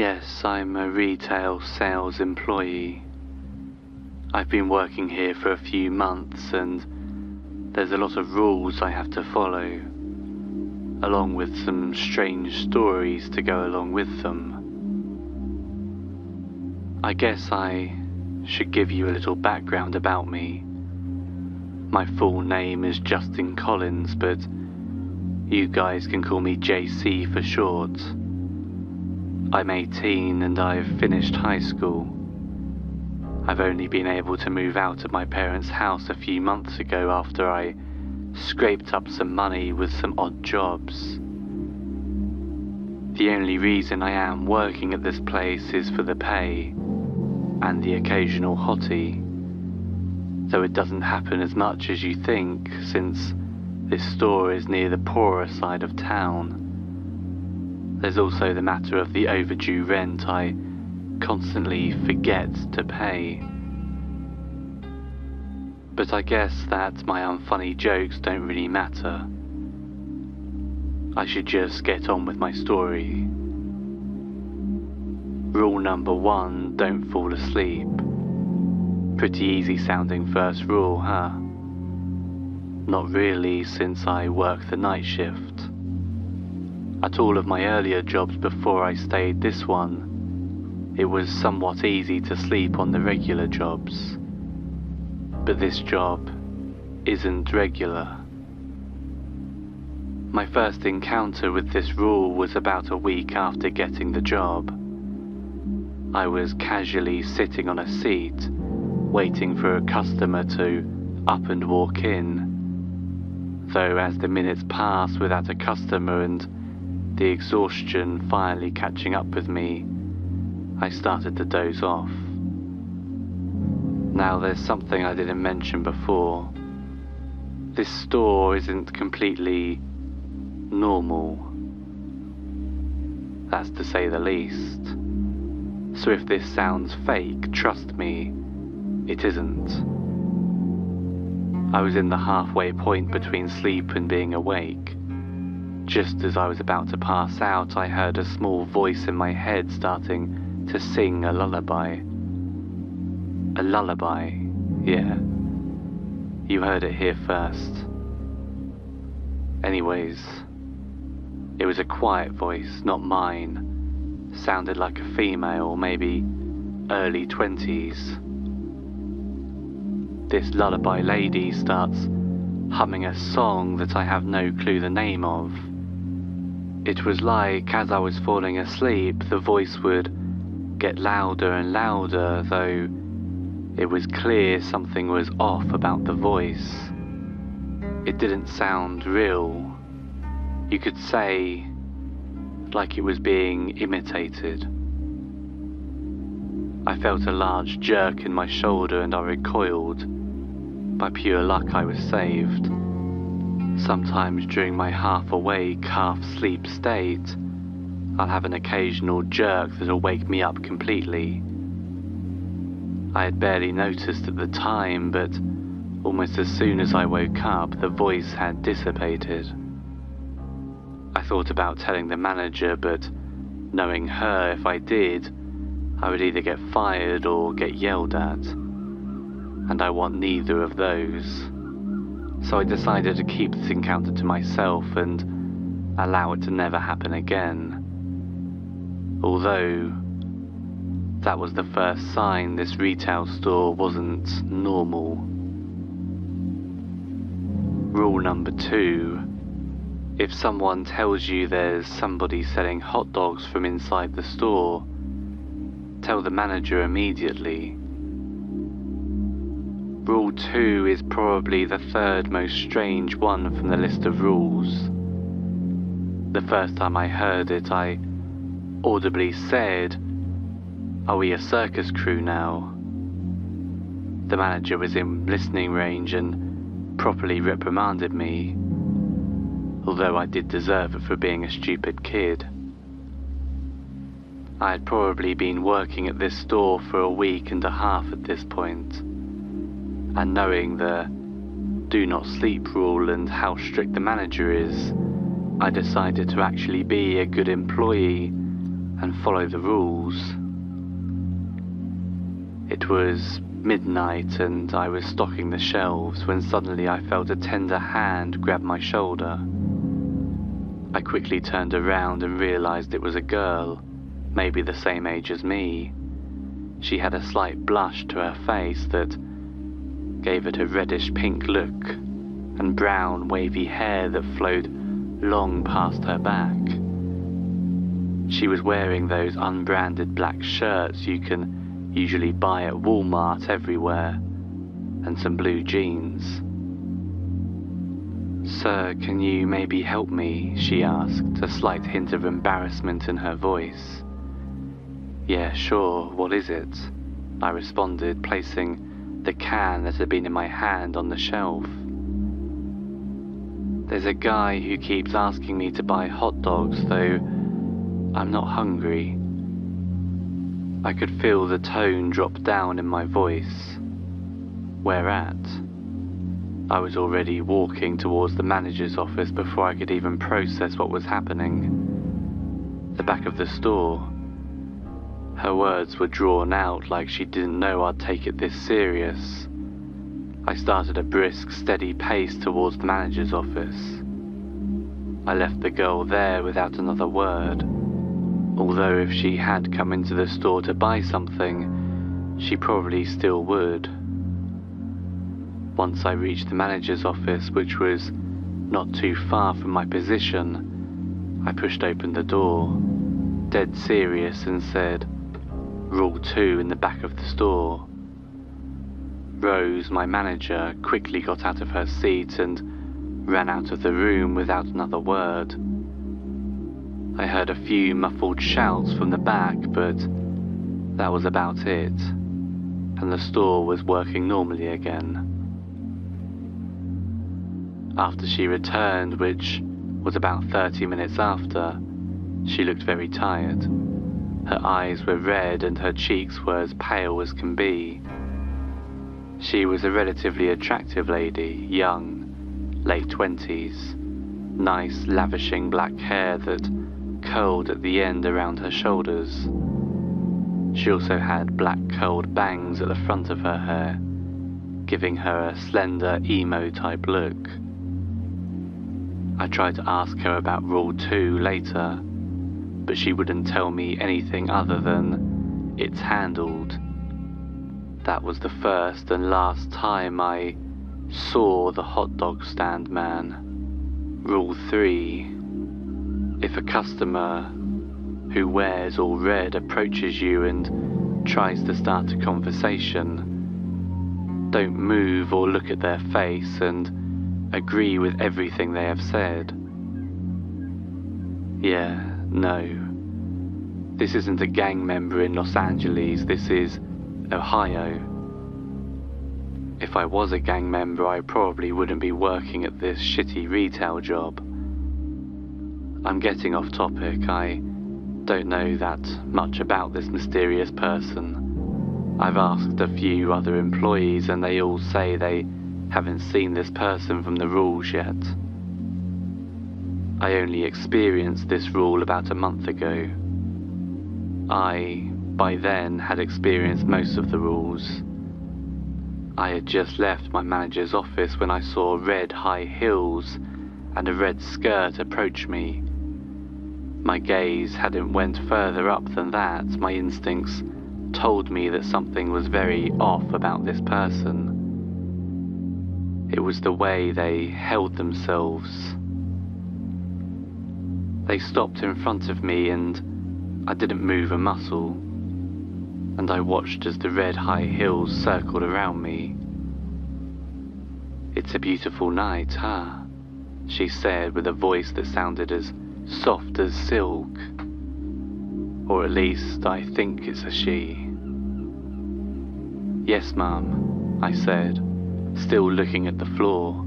Yes, I'm a retail sales employee. I've been working here for a few months and there's a lot of rules I have to follow, along with some strange stories to go along with them. I guess I should give you a little background about me. My full name is Justin Collins, but you guys can call me JC for short. I'm 18 and I've finished high school. I've only been able to move out of my parents' house a few months ago after I scraped up some money with some odd jobs. The only reason I am working at this place is for the pay and the occasional hottie, though it doesn't happen as much as you think since this store is near the poorer side of town. There's also the matter of the overdue rent I constantly forget to pay. But I guess that my unfunny jokes don't really matter. I should just get on with my story. Rule number 1, don't fall asleep. Pretty easy sounding first rule, huh? Not really, since I work the night shift. At all of my earlier jobs before I stayed this one, it was somewhat easy to sleep on the regular jobs. But this job isn't regular. My first encounter with this rule was about a week after getting the job. I was casually sitting on a seat, waiting for a customer to up and walk in. Though as the minutes passed without a customer and the exhaustion finally catching up with me, I started to doze off. Now there's something I didn't mention before. This store isn't completely normal. That's to say the least. So if this sounds fake, trust me, it isn't. I was in the halfway point between sleep and being awake. Just as I was about to pass out, I heard a small voice in my head starting to sing a lullaby. A lullaby, yeah. You heard it here first. Anyways, it was a quiet voice, not mine. Sounded like a female, maybe early 20s. This lullaby lady starts humming a song that I have no clue the name of. It was like, as I was falling asleep, the voice would get louder and louder, though it was clear something was off about the voice. It didn't sound real. You could say, like it was being imitated. I felt a large jerk in my shoulder and I recoiled. By pure luck I was saved. Sometimes during my half-awake, half-sleep state, I'll have an occasional jerk that'll wake me up completely. I had barely noticed at the time, but almost as soon as I woke up, the voice had dissipated. I thought about telling the manager, but knowing her, if I did, I would either get fired or get yelled at. And I want neither of those. So I decided to keep this encounter to myself and allow it to never happen again. Although, that was the first sign this retail store wasn't normal. Rule number 2. If someone tells you there's somebody selling hot dogs from inside the store, tell the manager immediately. Rule 2 is probably the third most strange one from the list of rules. The first time I heard it, I audibly said, "Are we a circus crew now?" The manager was in listening range and properly reprimanded me, although I did deserve it for being a stupid kid. I had probably been working at this store for a week and a half at this point, and knowing the do not sleep rule and how strict the manager is, I decided to actually be a good employee and follow the rules. It was midnight and I was stocking the shelves when suddenly I felt a tender hand grab my shoulder. I quickly turned around and realized it was a girl, maybe the same age as me. She had a slight blush to her face that gave it a reddish-pink look, and brown, wavy hair that flowed long past her back. She was wearing those unbranded black shirts you can usually buy at Walmart everywhere, and some blue jeans. "Sir, can you maybe help me?" she asked, a slight hint of embarrassment in her voice. "Yeah, sure, what is it?" I responded, placing the can that had been in my hand on the shelf. "There's a guy who keeps asking me to buy hot dogs, though I'm not hungry." I could feel the tone drop down in my voice, whereat I was already walking towards the manager's office before I could even process what was happening. The back of the store. Her words were drawn out like she didn't know I'd take it this serious. I started a brisk, steady pace towards the manager's office. I left the girl there without another word, although if she had come into the store to buy something, she probably still would. Once I reached the manager's office, which was not too far from my position, I pushed open the door, dead serious, and said, "Rule 2 in the back of the store." Rose, my manager, quickly got out of her seat and ran out of the room without another word. I heard a few muffled shouts from the back, but that was about it, and the store was working normally again. After she returned, which was about 30 minutes after, she looked very tired. Her eyes were red and her cheeks were as pale as can be. She was a relatively attractive lady, young, late 20s, nice lavishing black hair that curled at the end around her shoulders. She also had black curled bangs at the front of her hair, giving her a slender emo-type look. I tried to ask her about Rule 2 later, but she wouldn't tell me anything other than, "It's handled." That was the first and last time I saw the hot dog stand man. Rule 3. If a customer who wears all red approaches you and tries to start a conversation, don't move or look at their face and agree with everything they have said. Yeah, no. This isn't a gang member in Los Angeles, this is Ohio. If I was a gang member, I probably wouldn't be working at this shitty retail job. I'm getting off topic. I don't know that much about this mysterious person. I've asked a few other employees and they all say they haven't seen this person from the rules yet. I only experienced this rule about a month ago. I, by then, had experienced most of the rules. I had just left my manager's office when I saw red high heels and a red skirt approach me. My gaze hadn't went further up than that. My instincts told me that something was very off about this person. It was the way they held themselves. They stopped in front of me and I didn't move a muscle, and I watched as the red high heels circled around me. "It's a beautiful night, huh?" she said with a voice that sounded as soft as silk. Or at least I think it's a she. "Yes, ma'am," I said, still looking at the floor.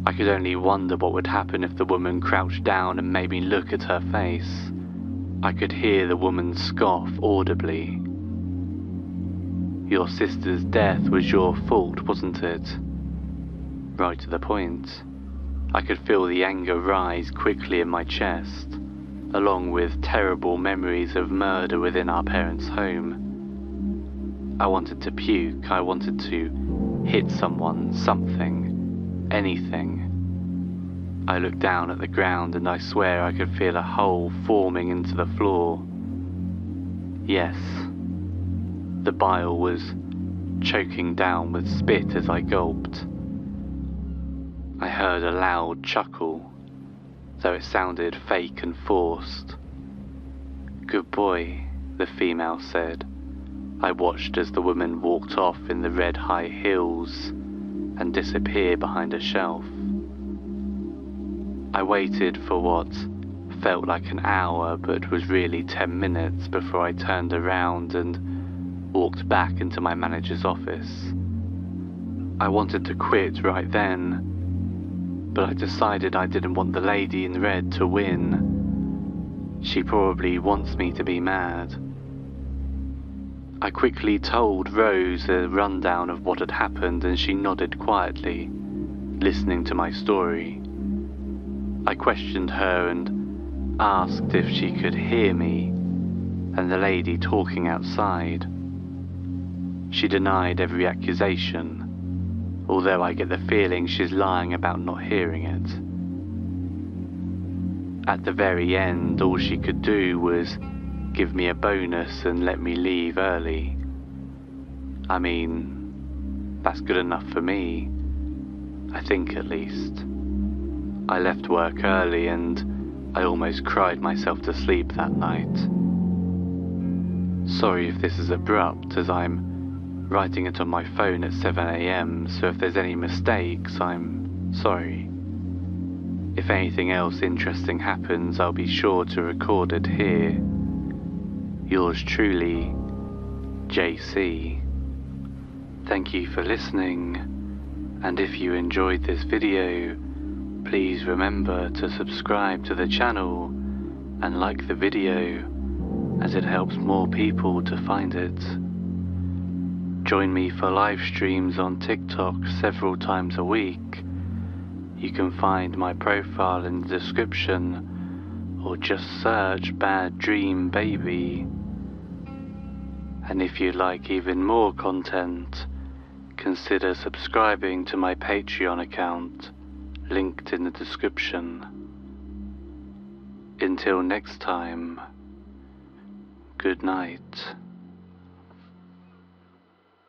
I could only wonder what would happen if the woman crouched down and made me look at her face. I could hear the woman scoff audibly. "Your sister's death was your fault, wasn't it?" Right to the point. I could feel the anger rise quickly in my chest. along with terrible memories of murder within our parents' home. I wanted to puke, I wanted to hit someone, something, anything. I looked down at the ground and I swear I could feel a hole forming into the floor. Yes, the bile was choking down with spit as I gulped. I heard a loud chuckle, though it sounded fake and forced. "Good boy," the female said. I watched as the woman walked off in the red high heels and disappeared behind a shelf. I waited for what felt like an hour but was really 10 minutes before I turned around and walked back into my manager's office. I wanted to quit right then, but I decided I didn't want the lady in red to win. She probably wants me to be mad. I quickly told Rose a rundown of what had happened and she nodded quietly, listening to my story. I questioned her and asked if she could hear me and the lady talking outside. She denied every accusation, although I get the feeling she's lying about not hearing it. At the very end, all she could do was give me a bonus and let me leave early. I mean, that's good enough for me, I think at least. I left work early and I almost cried myself to sleep that night. Sorry if this is abrupt, as I'm writing it on my phone at 7 AM, so if there's any mistakes, I'm sorry. If anything else interesting happens, I'll be sure to record it here. Yours truly, JC. Thank you for listening, and if you enjoyed this video, please remember to subscribe to the channel and like the video, as it helps more people to find it. Join me for live streams on TikTok several times a week. You can find my profile in the description, or just search Bad Dream Baby. And if you'd like even more content, consider subscribing to my Patreon account, linked in the description. Until next time, good night.